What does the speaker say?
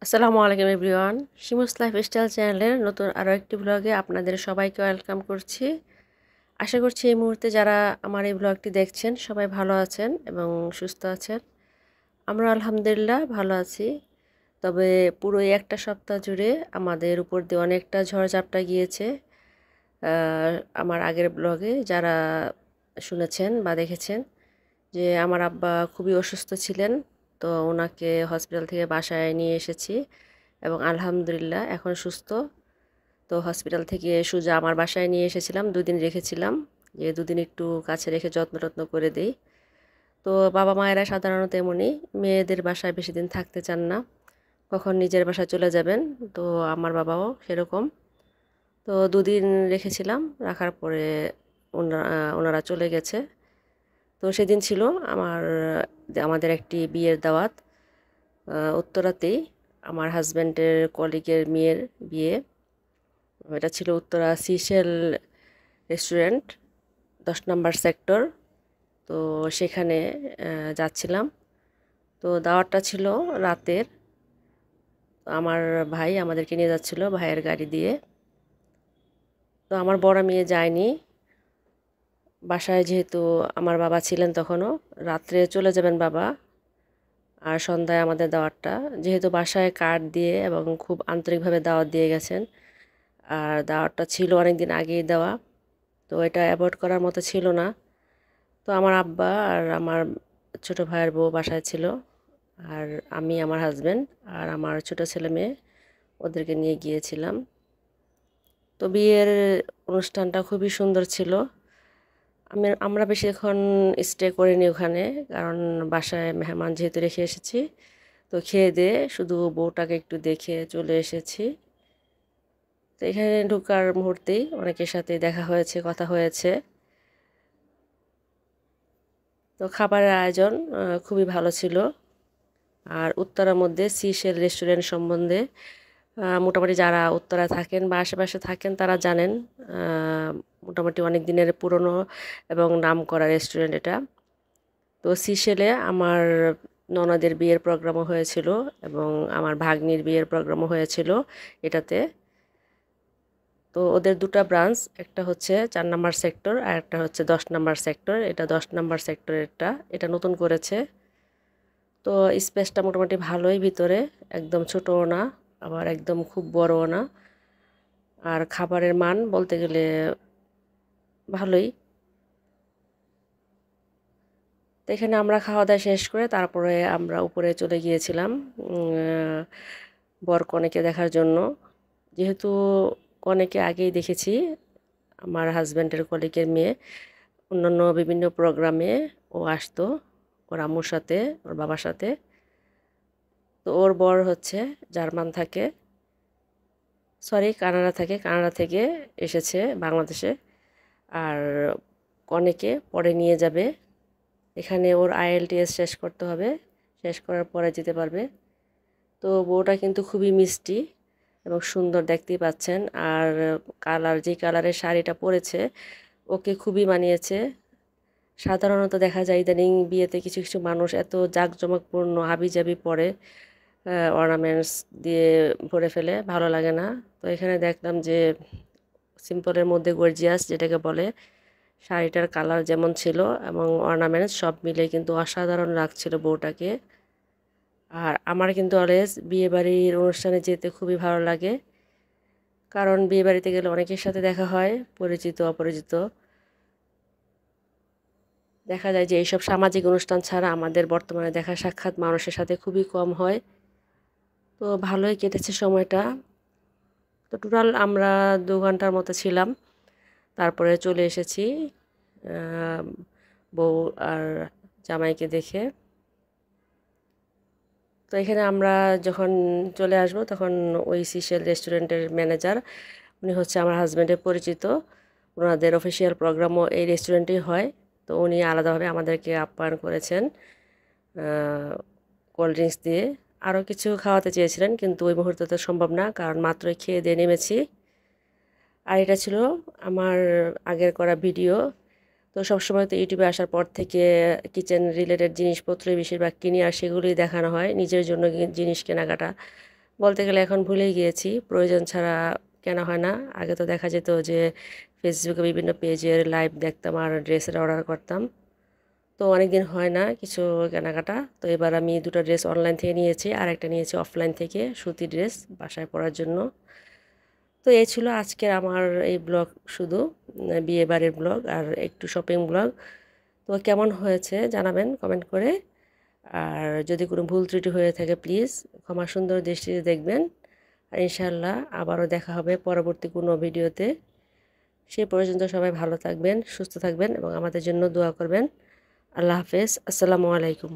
আসসালামু আলাইকুম everyone. শিমুস lifestyle চ্যানেলের নতুন আরও একটি ব্লগে আপনাদের সবাইকে ওয়েলকাম করছি। আশা করছি এই মুহূর্তে যারা আমার এই ব্লগটি দেখছেন সবাই ভালো আছেন এবং সুস্থ আছেন। আমরা আলহামদুলিল্লাহ ভালো আছি। তবে পুরো এই একটা সপ্তাহ জুড়ে আমাদের উপর দিয়ে অনেকটা ঝড়ঝাপটা গিয়েছে। আমার আগের ব্লগে যারা শুনেছেন বা দেখেছেন যে আমার আব্বা খুবই অসুস্থ ছিলেন, তো ওনাকে হসপিটাল থেকে বাসায় নিয়ে এসেছি এবং আলহামদুলিল্লাহ এখন সুস্থ। তো হসপিটাল থেকে সোজা আমার বাসায় নিয়ে এসেছিলাম, দুদিন রেখেছিলাম, যে দুদিন একটু কাছে রেখে যত্ন টত্ন করে দিই। তো বাবা মায়েরা সাধারণত এমনই, মেয়েদের বাসায় বেশি দিন থাকতে চান না, কখন নিজের বাসায় চলে যাবেন। তো আমার বাবাও সেরকম। তো দুদিন রেখেছিলাম, রাখার পরে ওনারা চলে গেছে। তো সেদিন ছিল আমাদের একটি বিয়ের দাওয়াত, উত্তরাতেই আমার হাজব্যান্ডের কলিগের মেয়ের বিয়ে। এটা ছিল উত্তরা সিশেল রেস্টুরেন্ট, 10 নম্বর সেক্টর। তো সেখানে যাচ্ছিলাম। তো দাওয়াতটা ছিল রাতের। আমার ভাই আমাদেরকে নিয়ে যাচ্ছিল ভাইয়ের গাড়ি দিয়ে। তো আমার বড় মেয়ে যায়নি বাসায়, যেহেতু আমার বাবা ছিলেন তখনও। রাত্রে চলে যাবেন বাবা, আর সন্ধ্যায় আমাদের দাওয়াতটা, যেহেতু বাসায় কার্ড দিয়ে এবং খুব আন্তরিকভাবে দাওয়াত দিয়ে গেছেন, আর দাওয়াতটা ছিল অনেক দিন আগেই দেওয়া, তো এটা অ্যাভয়েড করার মতো ছিল না। তো আমার আব্বা আর আমার ছোট ভাইয়ের বউ বাসায় ছিল, আর আমি, আমার হাজব্যান্ড আর আমার ছোট ছেলে মেয়ে ওদেরকে নিয়ে গিয়েছিলাম। তো বিয়ের অনুষ্ঠানটা খুবই সুন্দর ছিল। আমরা বেশিক্ষণ স্টে করিনি ওখানে, কারণ বাসায় মেহমান যেহেতু রেখে এসেছি, তো খেয়ে দিয়ে শুধু বউটাকে একটু দেখে চলে এসেছি। তো এখানে ঢোকার মুহূর্তেই অনেকের সাথে দেখা হয়েছে, কথা হয়েছে। তো খাবারের আয়োজন খুবই ভালো ছিল। আর উত্তরার মধ্যে সিশেল রেস্টুরেন্ট সম্বন্ধে মোটামুটি যারা উত্তরায় থাকেন বা আশেপাশে থাকেন তারা জানেন। মোটামুটি অনেক দিনের পুরনো এবং নামকরা রেস্টুরেন্ট এটা। তো সিশেলে আমার ননদের বিয়ের প্রোগ্রামও হয়েছিল এবং আমার ভাগ্নির বিয়ের প্রোগ্রামও হয়েছিল এটাতে। তো ওদের দুটো ব্রাঞ্চ, একটা হচ্ছে 4 নম্বর সেক্টর আর একটা হচ্ছে 10 নম্বর সেক্টর। এটা 10 নম্বর সেক্টরেরটা, এটা নতুন করেছে। তো স্পেসটা মোটামুটি ভালোই, ভিতরে একদম ছোটও না আবার একদম খুব বড়ও না। আর খাবারের মান বলতে গেলে ভালোই। তো এখানে আমরা খাওয়া দাওয়া শেষ করে তারপরে আমরা উপরে চলে গিয়েছিলাম বর কনেকে দেখার জন্য। যেহেতু কনেকে আগেই দেখেছি, আমার হাজব্যান্ডের কলিগের মেয়ে অন্যান্য বিভিন্ন প্রোগ্রামে ও আসতো ওর আম্মুর সাথে, ওর বাবার সাথে। তো ওর বর হচ্ছে জার্মান থাকে, সরি কানাডা থাকে, কানাডা থেকে এসেছে বাংলাদেশে। আর কনেকে পরে নিয়ে যাবে, এখানে ওর IELTS শেষ করতে হবে, শেষ করার পরে যেতে পারবে। তো বউটা কিন্তু খুবই মিষ্টি এবং সুন্দর, দেখতেই পাচ্ছেন। আর যে কালারের শাড়িটা পরেছে ওকে খুবই মানিয়েছে। সাধারণত দেখা যায় ইদানিং বিয়েতে কিছু কিছু মানুষ এত জাঁকজমকপূর্ণ হাবিজাবি পরে, অর্নামেন্টস দিয়ে ভরে ফেলে, ভালো লাগে না। তো এখানে দেখলাম যে সিম্পলের মধ্যে গর্জিয়াস যেটাকে বলে, শাড়িটার কালার যেমন ছিল এবং অর্নামেন্টস সব মিলে কিন্তু অসাধারণ লাগছিল বউটাকে। আর আমার কিন্তু অলওয়েজ বিয়েবাড়ির অনুষ্ঠানে যেতে খুবই ভালো লাগে, কারণ বিয়েবাড়িতে গেলে অনেকের সাথে দেখা হয়, পরিচিত অপরিচিত। দেখা যায় যে এইসব সামাজিক অনুষ্ঠান ছাড়া আমাদের বর্তমানে দেখা সাক্ষাৎ মানুষের সাথে খুবই কম হয়। তো ভালোই কেটেছে সময়টা। তো টোটাল আমরা 2 ঘন্টার মতো ছিলাম, তারপরে চলে এসেছি বউ আর জামাইকে দেখে। তো এখানে আমরা যখন চলে আসব তখন ওই সিশেল রেস্টুরেন্টের ম্যানেজার, উনি হচ্ছে আমার হাজব্যান্ডের পরিচিত, ওনাদের অফিসিয়াল প্রোগ্রামও এই রেস্টুরেন্টেই হয়। তো উনি আলাদাভাবে আমাদেরকে আপ্যায়ন করেছেন কোল্ড ড্রিঙ্কস দিয়ে। আরও কিছু খাওয়াতে চেয়েছিলেন, কিন্তু ওই মুহূর্তে তো সম্ভব না, কারণ মাত্রই খেয়ে দিয়ে নেমেছি। আর এটা ছিল আমার আগের করা ভিডিও। তো সবসময় তো ইউটিউবে আসার পর থেকে কিচেন রিলেটেড জিনিসপত্রই বেশিরভাগ কিনি, আর সেগুলোই দেখানো হয়। নিজের জন্য জিনিস কেনাকাটা বলতে গেলে এখন ভুলেই গিয়েছি, প্রয়োজন ছাড়া কেনা হয় না। আগে তো দেখা যেত যে ফেসবুকে বিভিন্ন পেজের লাইভ দেখতাম আর ড্রেসের অর্ডার করতাম। তো অনেকদিন হয় না কিছু কেনাকাটা। তো এবার আমি দুটো ড্রেস অনলাইন থেকে নিয়েছি আর একটা নিয়েছি অফলাইন থেকে, সুতি ড্রেস বাসায় পরার জন্য। তো এই ছিল আজকের আমার এই ব্লগ, শুধু বিয়েবাড়ির ব্লগ আর একটু শপিং ব্লগ। তো কেমন হয়েছে জানাবেন কমেন্ট করে। আর যদি কোনো ভুল ত্রুটি হয়ে থাকে প্লিজ ক্ষমা সুন্দর দৃষ্টিতে দেখবেন। আর ইনশাআল্লাহ আবারও দেখা হবে পরবর্তী কোনো ভিডিওতে। সেই পর্যন্ত সবাই ভালো থাকবেন, সুস্থ থাকবেন এবং আমাদের জন্য দোয়া করবেন। আল্লাহ হাফেজ, আসসালামু আলাইকুম।